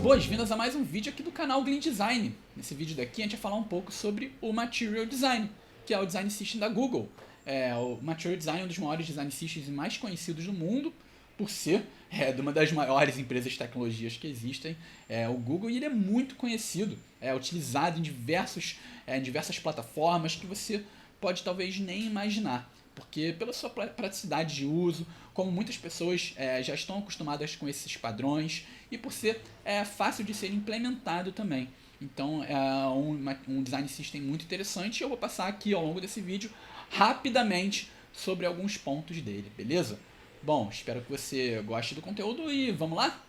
boas-vindas a mais um vídeo aqui do canal Glean Design. Nesse vídeo daqui a gente vai falar um pouco sobre o Material Design, que é o design system da Google. O Material Design é um dos maiores design systems mais conhecidos do mundo, por ser de uma das maiores empresas de tecnologias que existem, o Google, e ele é muito conhecido, é utilizado em diversas plataformas que você pode talvez nem imaginar. Porque pela sua praticidade de uso, como muitas pessoas já estão acostumadas com esses padrões e por ser fácil de ser implementado também. Então é um design system muito interessante e eu vou passar aqui ao longo desse vídeo rapidamente sobre alguns pontos dele, beleza? Bom, espero que você goste do conteúdo e vamos lá?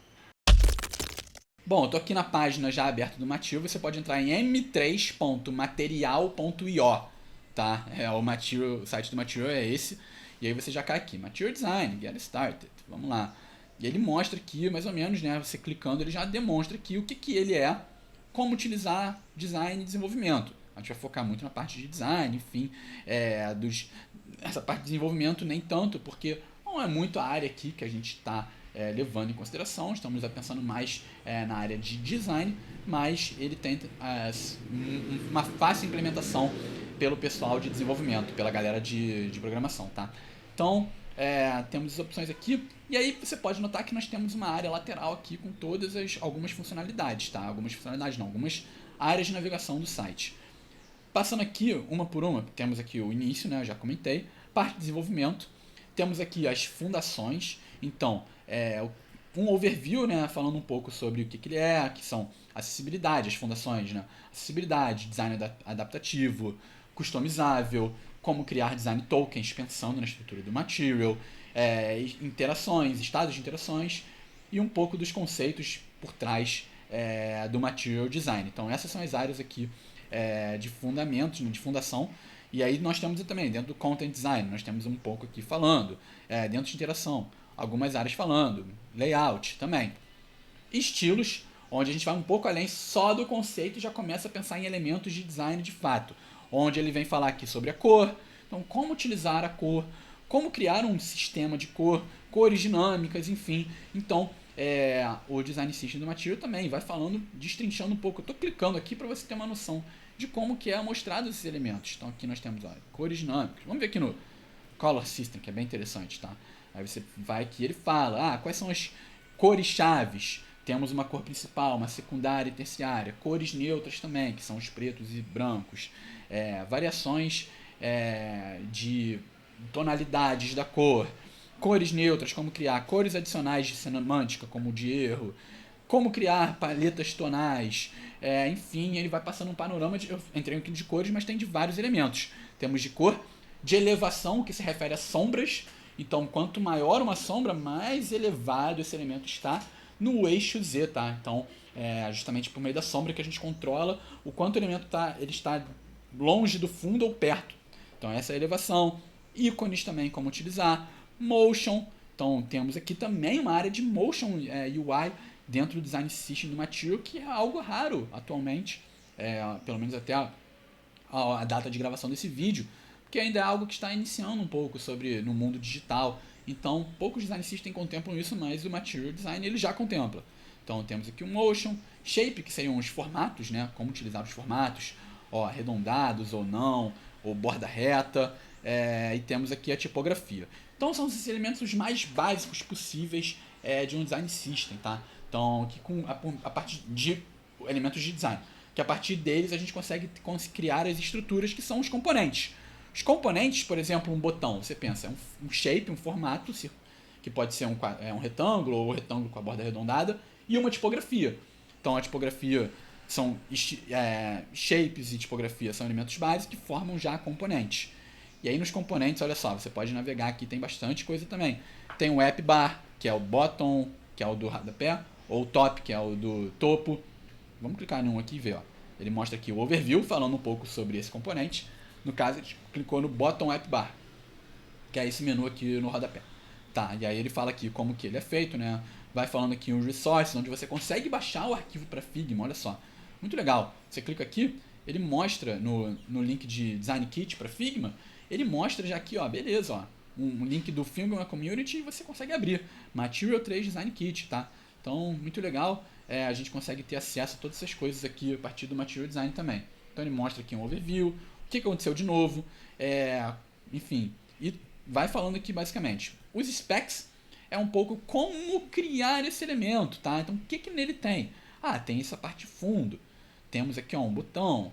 Bom, eu tô aqui na página já aberta do Material, você pode entrar em m3.material.io. Tá? O site do Material é esse. E aí você já cai aqui, Material Design, Get Started. Vamos lá. E ele mostra aqui, mais ou menos, né? Você clicando, ele já demonstra aqui o que ele é, como utilizar design e desenvolvimento. A gente vai focar muito na parte de design, enfim, essa parte de desenvolvimento nem tanto, porque não é muito a área aqui que a gente está levando em consideração. Estamos pensando mais na área de design, mas ele tem uma fácil implementação pelo pessoal de desenvolvimento, pela galera de programação, tá? Então, temos as opções aqui, e aí você pode notar que nós temos uma área lateral aqui com algumas funcionalidades, tá? Algumas áreas de navegação do site. Passando aqui, uma por uma, temos aqui o início, né? Eu já comentei, parte de desenvolvimento, temos aqui as fundações, então, um overview, né, falando um pouco sobre o que ele é, que são acessibilidade, as fundações, né? Acessibilidade, design adaptativo, customizável, como criar design tokens pensando na estrutura do Material, interações, estados de interações e um pouco dos conceitos por trás do Material Design. Então essas são as áreas aqui de fundamentos, de fundação. E aí nós temos também, dentro do Content Design, nós temos um pouco aqui falando, dentro de interação, algumas áreas falando, layout também. Estilos, onde a gente vai um pouco além só do conceito e já começa a pensar em elementos de design de fato, onde ele vem falar aqui sobre a cor, então como utilizar a cor, como criar um sistema de cor, cores dinâmicas, enfim. Então, o Design System do Material também vai falando, destrinchando um pouco. Eu estou clicando aqui para você ter uma noção de como que é mostrado esses elementos. Então aqui nós temos cores dinâmicas. Vamos ver aqui no Color System, que é bem interessante, tá? Aí você vai aqui, ele fala, quais são as cores chaves. Temos uma cor principal, uma secundária e terciária, cores neutras também, que são os pretos e brancos, variações de tonalidades da cor, cores neutras, como criar cores adicionais de semântica, como de erro, como criar paletas tonais, enfim, ele vai passando um panorama, eu entrei aqui de cores, mas tem de vários elementos. Temos de cor, de elevação, que se refere a sombras, então quanto maior uma sombra, mais elevado esse elemento está no eixo Z, tá? Então, justamente por meio da sombra que a gente controla o quanto o elemento ele está longe do fundo ou perto. Então, essa é a elevação. Ícones também, como utilizar. Motion. Então, temos aqui também uma área de Motion UI dentro do Design System do Material, que é algo raro atualmente, pelo menos até a data de gravação desse vídeo, porque ainda é algo que está iniciando um pouco no mundo digital. Então, poucos design systems contemplam isso, mas o Material Design ele já contempla. Então, temos aqui o Motion, Shape, que seriam os formatos, né? Como utilizar os formatos, arredondados ou não, ou borda reta, e temos aqui a tipografia. Então, são esses elementos os mais básicos possíveis de um design system, tá? Então, aqui a partir de elementos de design, que a partir deles a gente consegue criar as estruturas que são os componentes. Os componentes, por exemplo, um botão, você pensa, um shape, um formato, que pode ser um retângulo ou um retângulo com a borda arredondada, e uma tipografia. Então a tipografia são shapes e tipografia são elementos básicos que formam já componentes. E aí nos componentes, olha só, você pode navegar aqui, tem bastante coisa também. Tem o app bar, que é o bottom, que é o do rodapé, ou o top, que é o do topo. Vamos clicar em um aqui e ver, Ele mostra aqui o overview, falando um pouco sobre esse componente. No caso, a gente clicou no Bottom App Bar, que é esse menu aqui no rodapé. Tá, e aí ele fala aqui como que ele é feito, né? Vai falando aqui os resources, onde você consegue baixar o arquivo para Figma, olha só. Muito legal. Você clica aqui, ele mostra no link de Design Kit para Figma, ele mostra já aqui, beleza, um link do Figma Community e você consegue abrir. Material 3 Design Kit, tá? Então, muito legal. a gente consegue ter acesso a todas essas coisas aqui a partir do Material Design também. Então ele mostra aqui um overview, o que aconteceu de novo, enfim, e vai falando aqui basicamente. Os specs é um pouco como criar esse elemento, tá? Então o que nele tem? Tem essa parte de fundo, temos aqui um botão,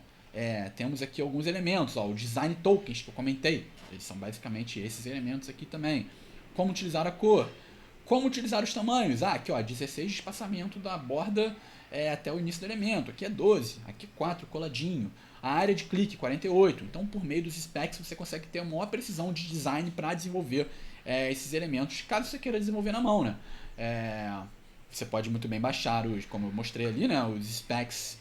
temos aqui alguns elementos, o design tokens que eu comentei, eles são basicamente esses elementos aqui também. Como utilizar a cor, como utilizar os tamanhos, aqui 16 de espaçamento da borda até o início do elemento, aqui é 12, aqui 4 coladinho, a área de clique 48, então por meio dos specs você consegue ter uma maior precisão de design para desenvolver esses elementos, caso você queira desenvolver na mão, né? Você pode muito bem baixar como eu mostrei ali, né, os specs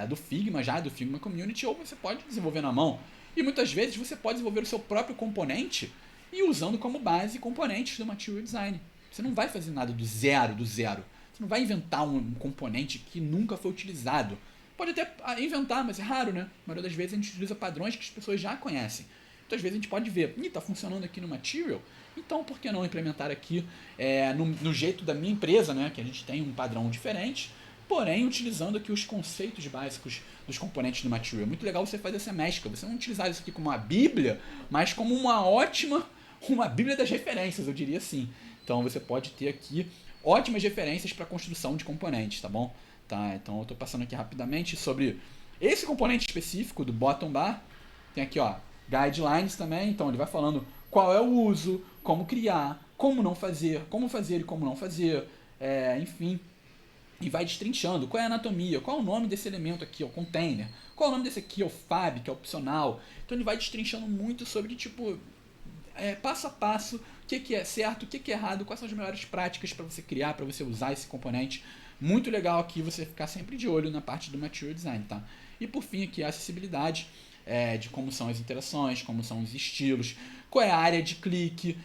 do Figma do Figma Community, ou você pode desenvolver na mão. E muitas vezes você pode desenvolver o seu próprio componente e usando como base componentes do Material Design. Você não vai fazer nada do zero. Você não vai inventar um componente que nunca foi utilizado. Pode até inventar, mas é raro, né? A maioria das vezes a gente utiliza padrões que as pessoas já conhecem. Então, às vezes a gente pode ver, está funcionando aqui no Material, então por que não implementar aqui no jeito da minha empresa, né? Que a gente tem um padrão diferente, porém utilizando aqui os conceitos básicos dos componentes do Material. É muito legal você fazer essa mescla, você não utilizar isso aqui como uma bíblia, mas como uma bíblia das referências, eu diria assim. Então você pode ter aqui ótimas referências para a construção de componentes, tá bom? Então eu estou passando aqui rapidamente sobre esse componente específico do bottom bar. Tem aqui guidelines também, então ele vai falando qual é o uso, como criar, como não fazer, como fazer e como não fazer, enfim. E vai destrinchando qual é a anatomia, qual é o nome desse elemento aqui, o container, qual é o nome desse aqui, o fab, que é opcional. Então ele vai destrinchando muito sobre, passo a passo, o que é certo, o que é errado, quais são as melhores práticas para você criar, para você usar esse componente. Muito legal aqui você ficar sempre de olho na parte do Material Design, tá? E por fim aqui a acessibilidade, de como são as interações, como são os estilos, qual é a área de clique,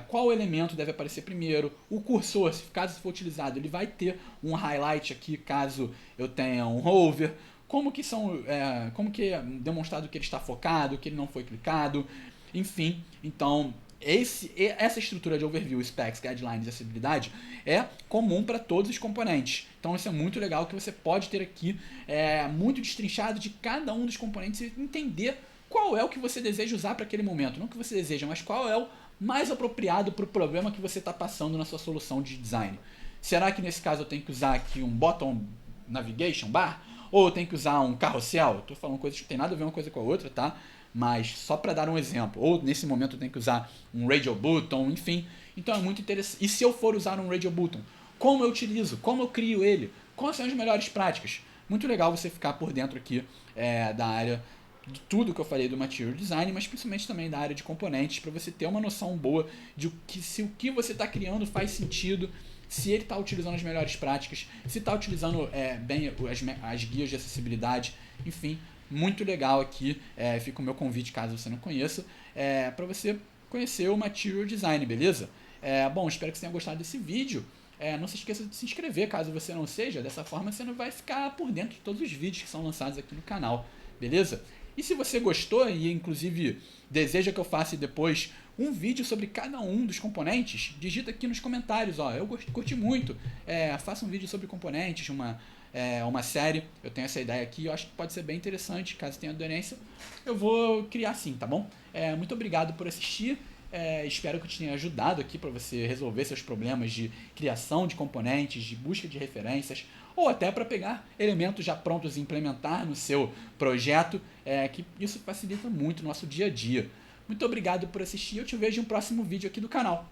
qual elemento deve aparecer primeiro, o cursor, caso for utilizado, ele vai ter um highlight aqui, caso eu tenha um hover, como que é demonstrado que ele está focado, que ele não foi clicado, enfim. Então essa estrutura de overview, specs, guidelines e acessibilidade é comum para todos os componentes. Então isso é muito legal, que você pode ter aqui muito destrinchado de cada um dos componentes e entender qual é o que você deseja usar para aquele momento. Não o que você deseja, mas qual é o mais apropriado para o problema que você está passando na sua solução de design. Será que nesse caso eu tenho que usar aqui um bottom navigation bar? Ou eu tenho que usar um carrossel? Estou falando coisas que não tem nada a ver uma coisa com a outra, tá? Mas só para dar um exemplo. Ou nesse momento eu tenho que usar um radial button, enfim. Então é muito interessante. E se eu for usar um radial button, como eu utilizo? Como eu crio ele? Quais são as melhores práticas? Muito legal você ficar por dentro aqui da área de tudo que eu falei do Material Design, mas principalmente também da área de componentes, para você ter uma noção boa de se o que você está criando faz sentido, se ele está utilizando as melhores práticas, se está utilizando bem as guias de acessibilidade, enfim. Muito legal aqui, fica o meu convite, caso você não conheça, para você conhecer o Material Design, beleza? Bom, espero que você tenha gostado desse vídeo. Não se esqueça de se inscrever, caso você não seja. Dessa forma você não vai ficar por dentro de todos os vídeos que são lançados aqui no canal, beleza? E se você gostou e inclusive deseja que eu faça depois um vídeo sobre cada um dos componentes, digita aqui nos comentários, eu curti muito, faça um vídeo sobre componentes, uma série, eu tenho essa ideia aqui, eu acho que pode ser bem interessante, caso tenha aderência, eu vou criar sim, tá bom? Muito obrigado por assistir, espero que eu te tenha ajudado aqui para você resolver seus problemas de criação de componentes, de busca de referências, ou até para pegar elementos já prontos e implementar no seu projeto, que isso facilita muito o nosso dia a dia. Muito obrigado por assistir, eu te vejo em um próximo vídeo aqui do canal.